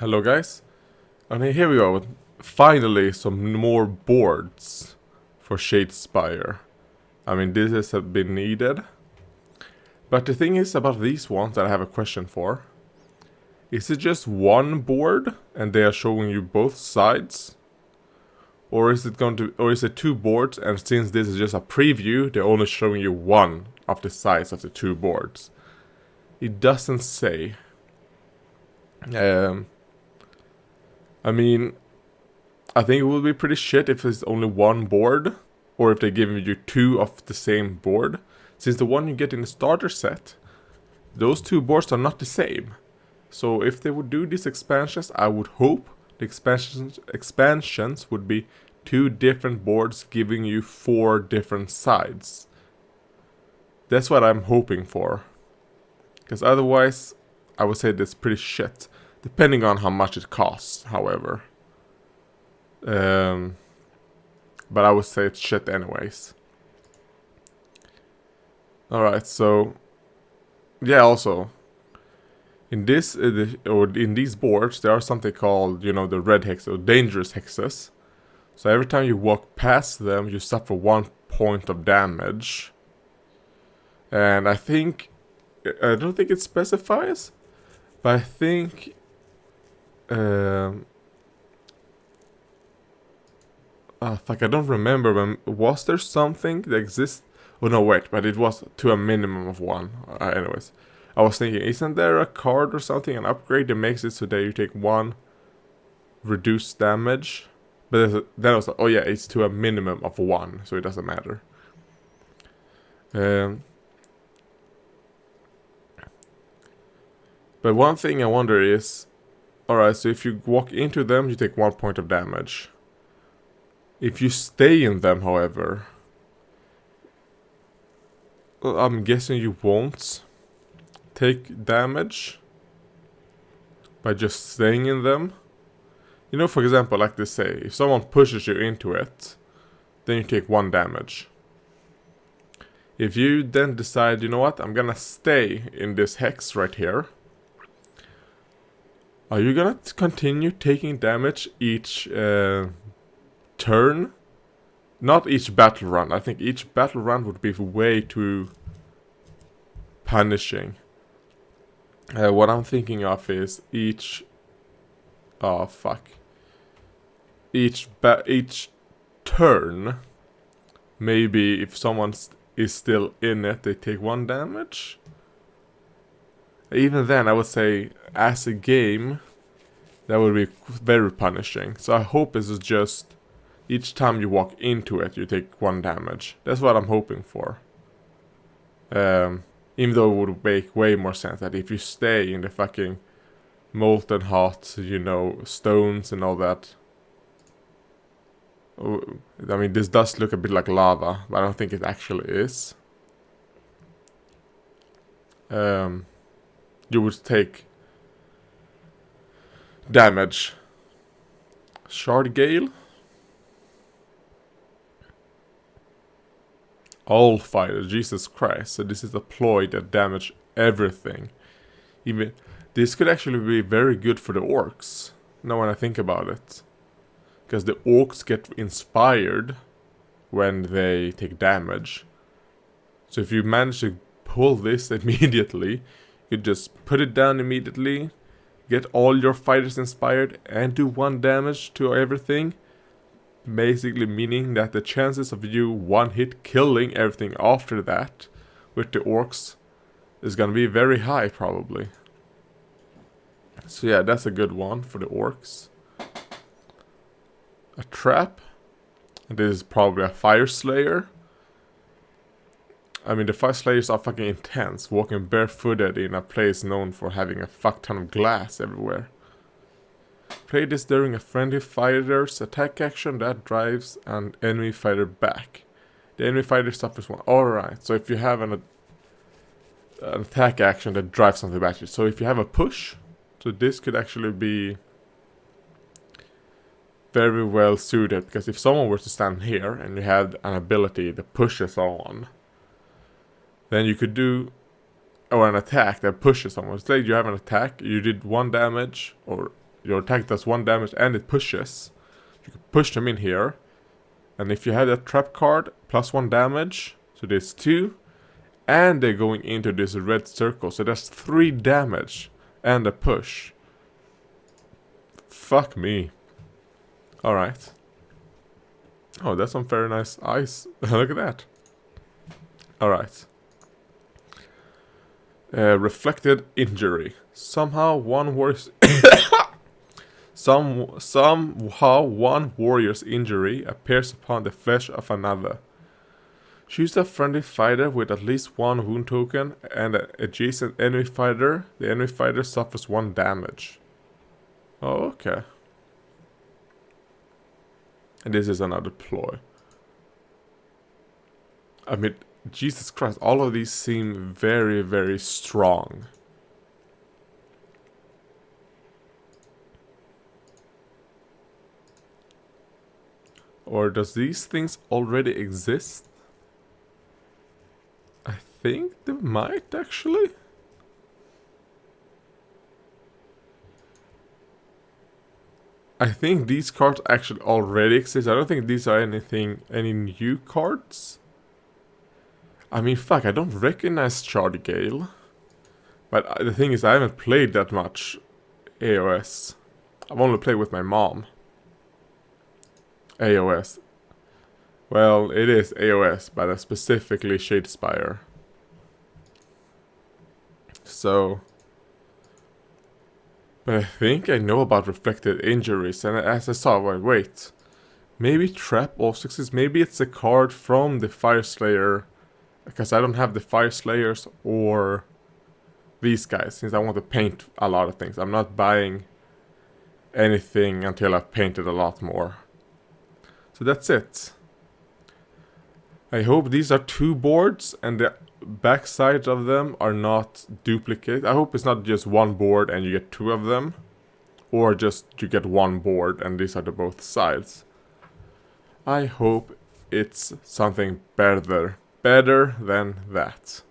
Hello guys, and here we go with finally some more boards for Shadespire. I mean, this has been needed. But the thing is about these ones that I have a question for. Is it just one board and they are showing you both sides? Or is it two boards, and since this is just a preview, they're only showing you one of the sides of the two boards? It doesn't say. I mean, I think it would be pretty shit if it's only one board, or if they're giving you two of the same board. Since the one you get in the starter set, those two boards are not the same. So if they would do these expansions, I would hope the expansions would be two different boards giving you four different sides. That's what I'm hoping for. Because otherwise, I would say that's pretty shit. Depending on how much it costs, however. But I would say it's shit anyways. Alright, so... yeah, also... in these boards, there are something called, you know, the red hexes, or dangerous hexes. So every time you walk past them, you suffer 1 point of damage. And I don't think it specifies, but I think... fuck, I don't remember. Was there something that exists? Oh no, wait, but it was to a minimum of one. Anyways, I was thinking, isn't there a card or something, an upgrade that makes it so that you take one reduced damage? But then I was like, oh yeah, it's to a minimum of one, so it doesn't matter. But one thing I wonder is, alright, so if you walk into them, you take 1 point of damage. If you stay in them, however, well, I'm guessing you won't take damage by just staying in them. You know, for example, like they say, if someone pushes you into it, then you take 1 damage. If you then decide, you know what, I'm gonna stay in this hex right here, are you gonna continue taking damage each turn? Not each battle run. I think each battle run would be way too punishing. What I'm thinking of is each... oh fuck. Each turn, maybe if someone is still in it, they take 1 damage. Even then, I would say, as a game, that would be very punishing. So I hope this is just... each time you walk into it, you take 1 damage. That's what I'm hoping for. Even though it would make way more sense that if you stay in the fucking molten hot, you know, stones and all that. I mean, this does look a bit like lava, but I don't think it actually is. You would take damage. Shard Gale? All fighters, Jesus Christ. So this is a ploy that damage everything. Even this could actually be very good for the orcs. Now when I think about it. Because the orcs get inspired when they take damage. So if you manage to pull this immediately, you just put it down immediately, get all your fighters inspired, and do 1 damage to everything. Basically meaning that the chances of you one hit killing everything after that with the orcs is gonna be very high probably. So yeah, that's a good one for the orcs. A trap. And this is probably a fire slayer. I mean, the fire slayers are fucking intense, walking barefooted in a place known for having a fuck ton of glass everywhere. Play this during a friendly fighter's attack action that drives an enemy fighter back. The enemy fighter suffers 1. Alright, so if you have an attack action that drives something back, so if you have a push, so this could actually be very well suited, because if someone were to stand here and you had an ability that pushes on, then you could do, or an attack that pushes someone. Say you have an attack, you did 1 damage, or your attack does 1 damage and it pushes. You can push them in here. And if you have that trap card, plus 1 damage, so there's 2. And they're going into this red circle, so that's 3 damage and a push. Fuck me. Alright. Oh, that's some very nice ice. Look at that. Alright. Reflected injury. Somehow one warrior's somehow one warrior's injury appears upon the flesh of another. Choose a friendly fighter with at least 1 wound token and an adjacent enemy fighter. The enemy fighter suffers 1 damage. Oh, okay. And this is another ploy. I mean, Jesus Christ, all of these seem very, very strong. Or does these things already exist? I think they might actually. I think these cards actually already exist. I don't think these are any new cards. I mean, fuck, I don't recognize Charlie Gale. But the thing is, I haven't played that much AOS. I've only played with my mom. AOS. Well, it is AOS, but specifically Shadespire. So... But I think I know about reflected injuries, and as I saw, wait. Maybe Trap also exists. Maybe it's a card from the Fire Slayer. Because I don't have the Fire Slayers or these guys, since I want to paint a lot of things. I'm not buying anything until I've painted a lot more. So that's it. I hope these are 2 boards and the back sides of them are not duplicate. I hope it's not just 1 board and you get 2 of them. Or just you get 1 board and these are the both sides. I hope it's something better than that.